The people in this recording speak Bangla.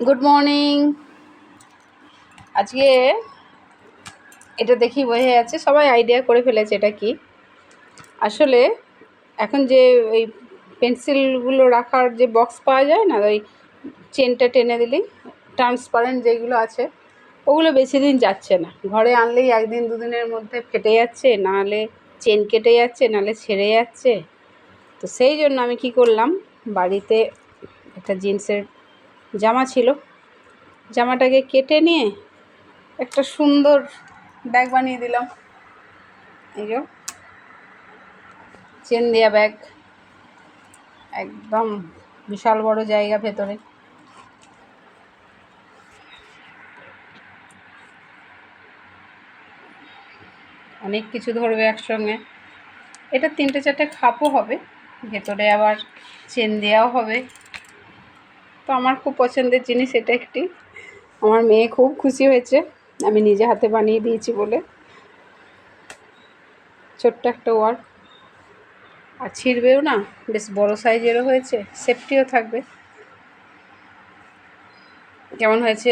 Good morning. আজকে এটা দেখি বোঝা যাচ্ছে সবাই আইডিয়া করে ফেলেছে এটা কি। আসলে এখন যে ওই পেন্সিলগুলো রাখার যে বক্স পাওয়া যায় না, ওই চেনটা টেনে দিলেই ট্রান্সপারেন্ট যেগুলো আছে ওগুলো বেশি দিন যাচ্ছে না। ঘরে আনলেই একদিন দুদিনের মধ্যে ফেটে যাচ্ছে, নাহলে চেন কেটে যাচ্ছে, নাহলে ছেড়ে যাচ্ছে। তো সেই জন্য আমি কি করলাম, বাড়িতে একটা জিন্সের জামা ছিল, জামাটাকে কেটে নিয়ে একটা সুন্দর ব্যাগ বানিয়ে দিলাম। এই যে চেন দেওয়া ব্যাগ, একদম বিশাল বড় জায়গা ভেতরে। অনেক কিছু ধরবে একসঙ্গে। এটা 3-4টে খাপও হবে, ভেতরে আবার চেন দেওয়াও হবে। তো আমার খুব পছন্দের জিনিস এটা একটি। আমার মেয়ে খুব খুশি হয়েছে আমি নিজে হাতে বানিয়ে দিয়েছি বলে। ছোট্ট একটা ওয়ার্ক, আর ছিঁড়বেও না, বেশ বড় সাইজেরও হয়েছে, সেফটিও থাকবে। কেমন হয়েছে